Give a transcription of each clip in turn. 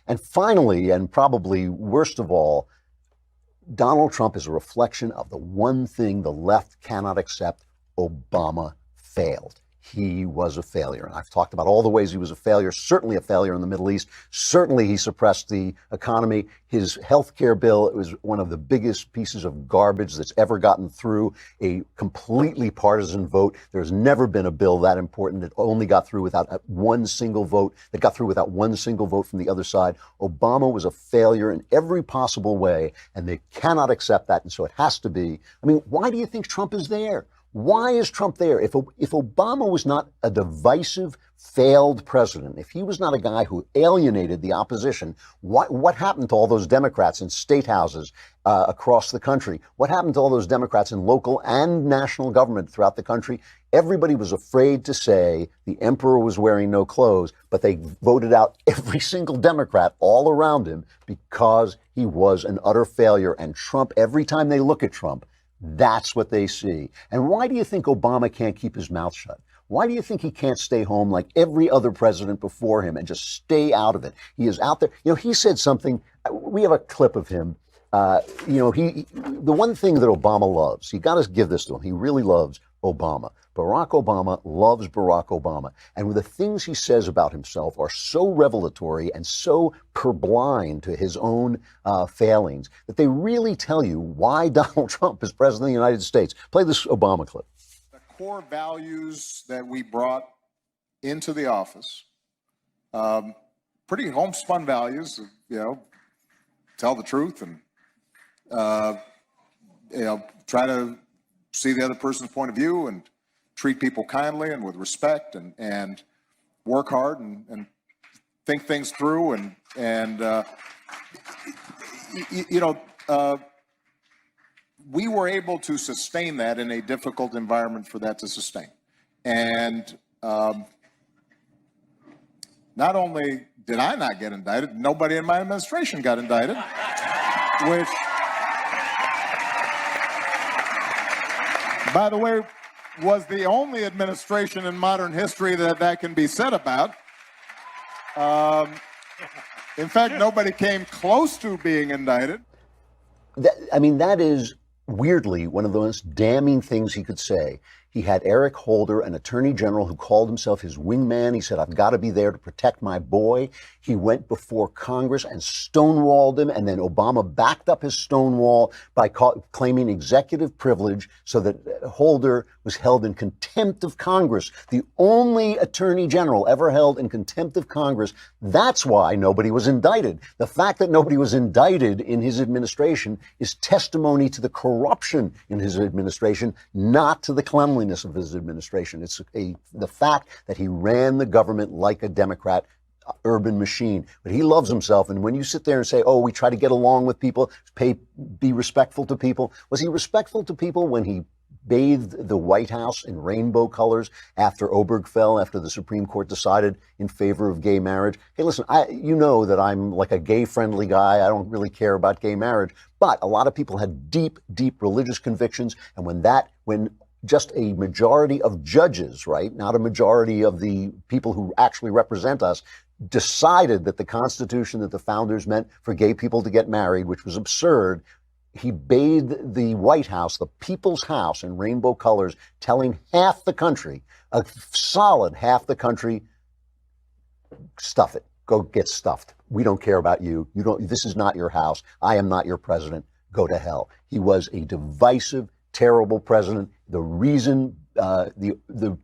And finally, and probably worst of all, Donald Trump is a reflection of the one thing the left cannot accept: Obama failed. He was a failure. And I've talked about all the ways he was a failure, certainly a failure in the Middle East. Certainly he suppressed the economy. His health care bill was one of the biggest pieces of garbage that's ever gotten through a completely partisan vote. There's never been a bill that important that only got through without one single vote, that got through without one single vote from the other side. Obama was a failure in every possible way, and they cannot accept that. And so it has to be. I mean, why do you think Trump is there? Why is Trump there? If Obama was not a divisive, failed president, if he was not a guy who alienated the opposition, what happened to all those Democrats in state houses across the country? What happened to all those Democrats in local and national government throughout the country? Everybody was afraid to say the emperor was wearing no clothes, but they voted out every single Democrat all around him because he was an utter failure. And Trump, every time they look at Trump, that's what they see. And why do you think Obama can't keep his mouth shut? Why do you think he can't stay home like every other president before him and just stay out of it? He is out there. You know, he said something. We have a clip of him. The one thing that Obama loves, you got to give this to him. He really loves Obama. Barack Obama loves Barack Obama. And the things he says about himself are so revelatory and so purblind to his own failings that they really tell you why Donald Trump is president of the United States. Play this Obama clip. The core values that we brought into the office, pretty homespun values, tell the truth and, try to see the other person's point of view and treat people kindly and with respect and work hard and think things through we were able to sustain that in a difficult environment for that to sustain. And not only did I not get indicted, nobody in my administration got indicted, which, by the way, was the only administration in modern history that can be said about. In fact, nobody came close to being indicted. That is weirdly one of the most damning things he could say. He had Eric Holder, an attorney general who called himself his wingman. He said, I've got to be there to protect my boy. He went before Congress and stonewalled him. And then Obama backed up his stonewall by claiming executive privilege so that Holder was held in contempt of Congress. The only attorney general ever held in contempt of Congress. That's why nobody was indicted. The fact that nobody was indicted in his administration is testimony to the corruption in his administration, not to the cleanliness of his administration. It's the fact that he ran the government like a Democrat urban machine. But he loves himself. And when you sit there and say, oh, we try to get along with people, be respectful to people. Was he respectful to people when he bathed the White House in rainbow colors after Obergefell, after the Supreme Court decided in favor of gay marriage? Hey, listen, you know that I'm like a gay-friendly guy. I don't really care about gay marriage. But a lot of people had deep, deep religious convictions. And when just a majority of judges, right, not a majority of the people who actually represent us, decided that the Constitution that the founders meant for gay people to get married, which was absurd, he bathed the White House, the people's house, in rainbow colors, telling half the country, a solid half the country, stuff it. Go get stuffed. We don't care about you. This is not your house. I am not your president. Go to hell. He was a divisive, terrible president. The reason, the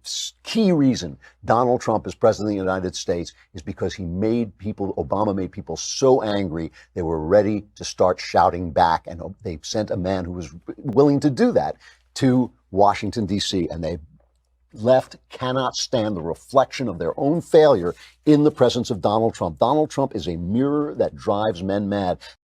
key reason Donald Trump is president of the United States is because Obama made people so angry they were ready to start shouting back. And they sent a man who was willing to do that to Washington, D.C. And they left cannot stand the reflection of their own failure in the presence of Donald Trump. Donald Trump is a mirror that drives men mad.